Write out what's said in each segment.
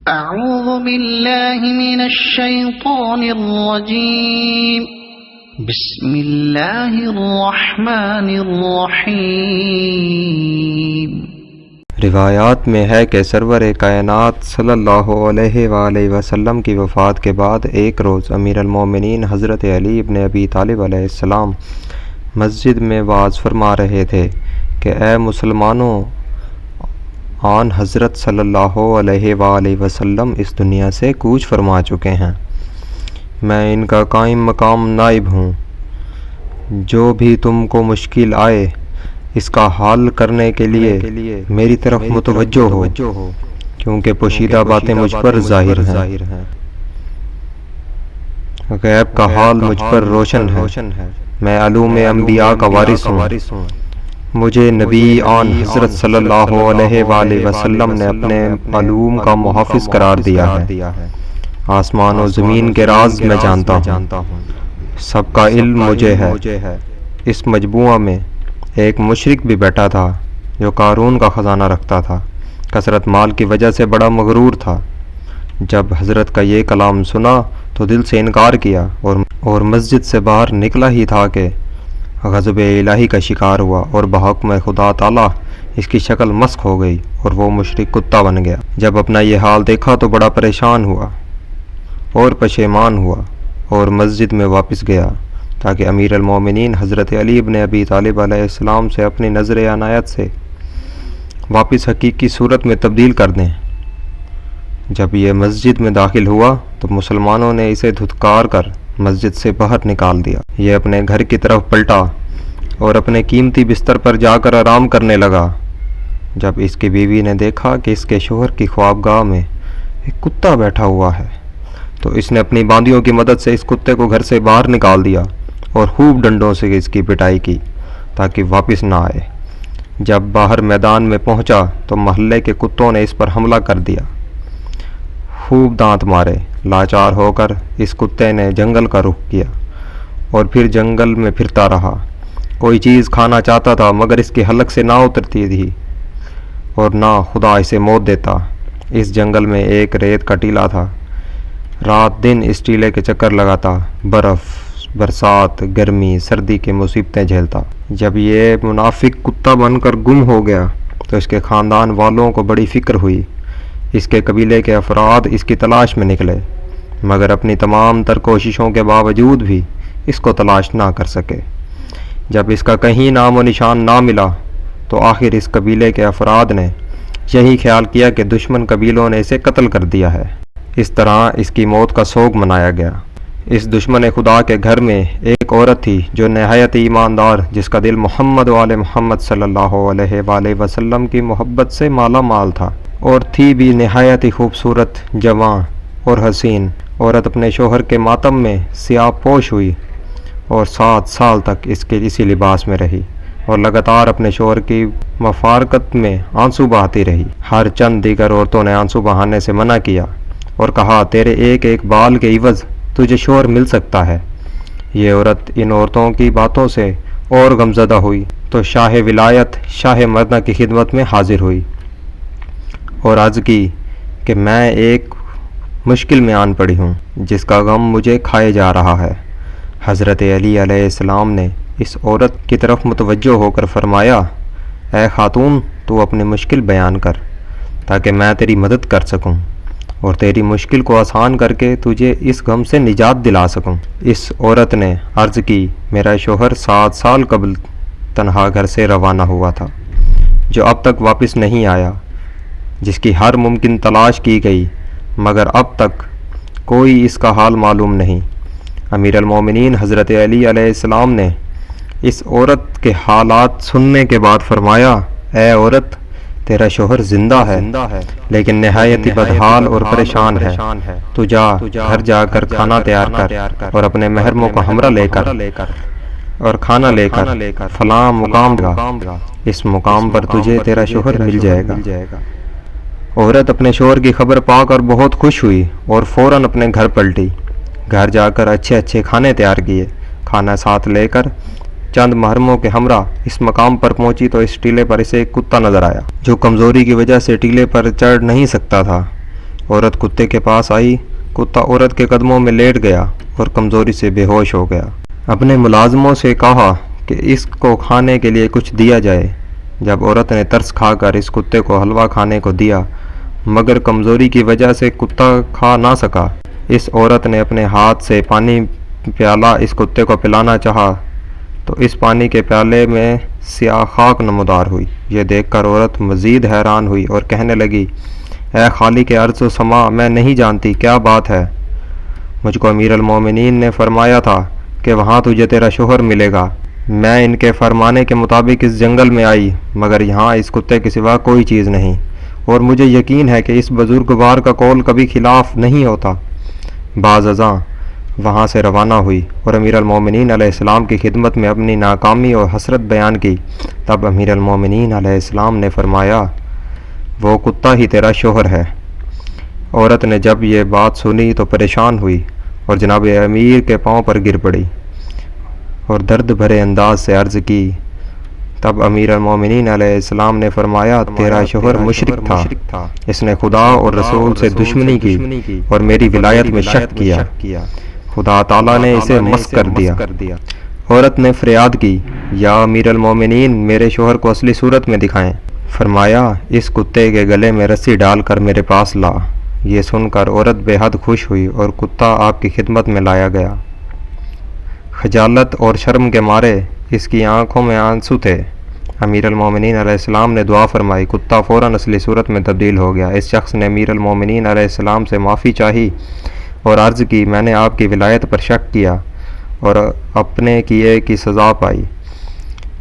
أعوذ بالله من الشيطان الرجيم بسم الله الرحمن الرحیم۔ روایات میں ہے کہ سرور کائنات صلی اللہ علیہ وآلہ وسلم کی وفات کے بعد ایک روز امیر المومنین حضرت علی ابن ابی طالب علیہ السلام مسجد میں وعظ فرما رہے تھے کہ اے مسلمانوں، آن حضرت صلی اللہ علیہ وآلہ وسلم اس دنیا سے کوچ فرما چکے ہیں، میں ان کا قائم مقام نائب ہوں، جو بھی تم کو مشکل آئے اس کا حل کرنے کے لیے میری طرف متوجہ ہو، کیونکہ پوشیدہ باتیں مجھ پر ظاہر ہیں، غیب کا حال مجھ پر روشن ہے، میں علوم انبیاء کا وارث ہوں، مجھے نبی آن حضرت صلی اللہ علیہ وآلہ وسلم نے اپنے علوم کا محافظ قرار دیا ہے، آسمان و زمین کے راز میں جانتا ہوں، سب کا علم مجھے ہے۔ اس مجموعہ میں ایک مشرک بھی بیٹھا تھا جو قارون کا خزانہ رکھتا تھا، کثرت مال کی وجہ سے بڑا مغرور تھا۔ جب حضرت کا یہ کلام سنا تو دل سے انکار کیا اور مسجد سے باہر نکلا ہی تھا کہ غضب الہی کا شکار ہوا اور بحکم خدا تعالیٰ اس کی شکل مسخ ہو گئی اور وہ مشرک کتا بن گیا۔ جب اپنا یہ حال دیکھا تو بڑا پریشان ہوا اور پشیمان ہوا اور مسجد میں واپس گیا تاکہ امیر المومنین حضرت علی ابن ابی طالب علیہ السلام سے اپنی نظر عنایت سے واپس حقیقی صورت میں تبدیل کر دیں۔ جب یہ مسجد میں داخل ہوا تو مسلمانوں نے اسے دھتکار کر مسجد سے باہر نکال دیا۔ یہ اپنے گھر کی طرف پلٹا اور اپنے قیمتی بستر پر جا کر آرام کرنے لگا۔ جب اس کی بیوی نے دیکھا کہ اس کے شوہر کی خوابگاہ میں ایک کتا بیٹھا ہوا ہے تو اس نے اپنی باندیوں کی مدد سے اس کتے کو گھر سے باہر نکال دیا اور خوب ڈنڈوں سے اس کی پٹائی کی تاکہ واپس نہ آئے۔ جب باہر میدان میں پہنچا تو محلے کے کتوں نے اس پر حملہ کر دیا، خوب دانت مارے۔ لاچار ہو کر اس کتے نے جنگل کا رخ کیا اور پھر جنگل میں پھرتا رہا، کوئی چیز کھانا چاہتا تھا مگر اس کی حلق سے نہ اترتی تھی اور نہ خدا اسے موت دیتا۔ اس جنگل میں ایک ریت کا ٹیلہ تھا، رات دن اس ٹیلے کے چکر لگاتا، برف، برسات، گرمی، سردی کی مصیبتیں جھیلتا۔ جب یہ منافق کتا بن کر گم ہو گیا تو اس کے خاندان والوں کو بڑی فکر ہوئی۔ اس کے قبیلے کے افراد اس کی تلاش میں نکلے مگر اپنی تمام تر کوششوں کے باوجود بھی اس کو تلاش نہ کر سکے۔ جب اس کا کہیں نام و نشان نہ ملا تو آخر اس قبیلے کے افراد نے یہی خیال کیا کہ دشمن قبیلوں نے اسے قتل کر دیا ہے۔ اس طرح اس کی موت کا سوگ منایا گیا۔ اس دشمن خدا کے گھر میں ایک عورت تھی جو نہایت ایماندار، جس کا دل محمد وآل محمد صلی اللہ علیہ وآلہ وسلم کی محبت سے مالا مال تھا اور تھی بھی نہایت ہی خوبصورت، جواں اور حسین۔ عورت اپنے شوہر کے ماتم میں سیاہ پوش ہوئی اور 7 سال تک اس کے اسی لباس میں رہی اور لگاتار اپنے شوہر کی مفارقت میں آنسو بہاتی رہی۔ ہر چند دیگر عورتوں نے آنسو بہانے سے منع کیا اور کہا تیرے ایک ایک بال کے عوض تجھے شوہر مل سکتا ہے۔ یہ عورت ان عورتوں کی باتوں سے اور غمزدہ ہوئی تو شاہ ولایت شاہ مردہ کی خدمت میں حاضر ہوئی اور عرض کی کہ میں ایک مشکل میں آن پڑی ہوں جس کا غم مجھے کھائے جا رہا ہے۔ حضرت علی علیہ السلام نے اس عورت کی طرف متوجہ ہو کر فرمایا، اے خاتون، تو اپنی مشکل بیان کر تاکہ میں تیری مدد کر سکوں اور تیری مشکل کو آسان کر کے تجھے اس غم سے نجات دلا سکوں۔ اس عورت نے عرض کی، میرا شوہر 7 سال قبل تنہا گھر سے روانہ ہوا تھا جو اب تک واپس نہیں آیا، جس کی ہر ممکن تلاش کی گئی مگر اب تک کوئی اس کا حال معلوم نہیں۔ امیر المومنین حضرت علی علیہ السلام نے اس عورت کے حالات سننے کے بعد فرمایا، اے عورت، تیرا شوہر زندہ ہے لیکن نہایت ہی بدحال اور پریشان ہے، تو جا گھر جا کر کھانا تیار کر اور اپنے محرموں کو ہمراہ لے کر اور کھانا لے کر فلاں مقام جا، اس مقام پر تجھے تیرا شوہر مل جائے گا۔ عورت اپنے شوہر کی خبر پا کر بہت خوش ہوئی اور فوراً اپنے گھر پلٹی۔ گھر جا کر اچھے اچھے کھانے تیار کیے، کھانا ساتھ لے کر چند محرموں کے ہمراہ اس مقام پر پہنچی تو اس ٹیلے پر اسے ایک کتا نظر آیا جو کمزوری کی وجہ سے ٹیلے پر چڑھ نہیں سکتا تھا۔ عورت کتے کے پاس آئی۔ کتا عورت کے قدموں میں لیٹ گیا اور کمزوری سے بے ہوش ہو گیا۔ اپنے ملازموں سے کہا کہ اس کو کھانے کے لیے کچھ دیا جائے۔ جب عورت نے ترس کھا کر اس کتے کو حلوہ کھانے کو دیا، مگر کمزوری کی وجہ سے کتا کھا نہ سکا۔ اس عورت نے اپنے ہاتھ سے پانی پیالہ اس کتے کو پلانا چاہا تو اس پانی کے پیالے میں سیاہ خاک نمودار ہوئی۔ یہ دیکھ کر عورت مزید حیران ہوئی اور کہنے لگی، اے خالق ارض و سما، میں نہیں جانتی کیا بات ہے۔ مجھ کو امیر المومنین نے فرمایا تھا کہ وہاں تجھے تیرا شوہر ملے گا۔ میں ان کے فرمانے کے مطابق اس جنگل میں آئی، مگر یہاں اس کتے کے سوا کوئی چیز نہیں، اور مجھے یقین ہے کہ اس بزرگوار کا قول کبھی خلاف نہیں ہوتا۔ بعض ازاں وہاں سے روانہ ہوئی اور امیر المومنین علیہ السلام کی خدمت میں اپنی ناکامی اور حسرت بیان کی۔ تب امیر المومنین علیہ السلام نے فرمایا، وہ کتا ہی تیرا شوہر ہے۔ عورت نے جب یہ بات سنی تو پریشان ہوئی اور جناب امیر کے پاؤں پر گر پڑی اور درد بھرے انداز سے عرض کی۔ تب امیر المومنین علیہ السلام نے فرمایا، تیرا شوہر مشرک تھا، اس نے خدا اور رسول سے دشمنی کی اور میری ولایت میں شک کیا۔ خدا تعالیٰ نے اسے مسخ کر دیا۔ عورت نے فریاد کی، یا امیر المومنین، میرے شوہر کو اصلی صورت میں دکھائیں۔ فرمایا، اس کتے کے گلے میں رسی ڈال کر میرے پاس لا۔ یہ سن کر عورت بے حد خوش ہوئی اور کتا آپ کی خدمت میں لایا گیا۔ خجالت اور شرم کے مارے اس کی آنکھوں میں آنسو تھے۔ امیر المومنین علیہ السلام نے دعا فرمائی، کتا فوراً اصلی صورت میں تبدیل ہو گیا۔ اس شخص نے امیر المومنین علیہ السلام سے معافی چاہی اور عرض کی، میں نے آپ کی ولایت پر شک کیا اور اپنے کیے کی سزا پائی۔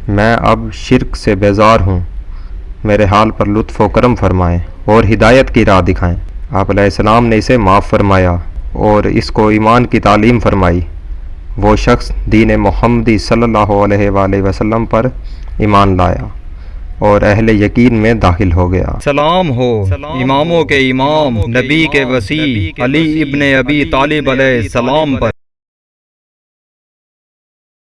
میں اب شرک سے بیزار ہوں، میرے حال پر لطف و کرم فرمائیں اور ہدایت کی راہ دکھائیں۔ آپ علیہ السلام نے اسے معاف فرمایا اور اس کو ایمان کی تعلیم فرمائی۔ وہ شخص دین محمدی صلی اللہ علیہ وآلہ وسلم پر ایمان لایا اور اہل یقین میں داخل ہو گیا۔ سلام ہو اماموں کے امام، نبی کے وسیع علی ابن ابی طالب علیہ السلام پر۔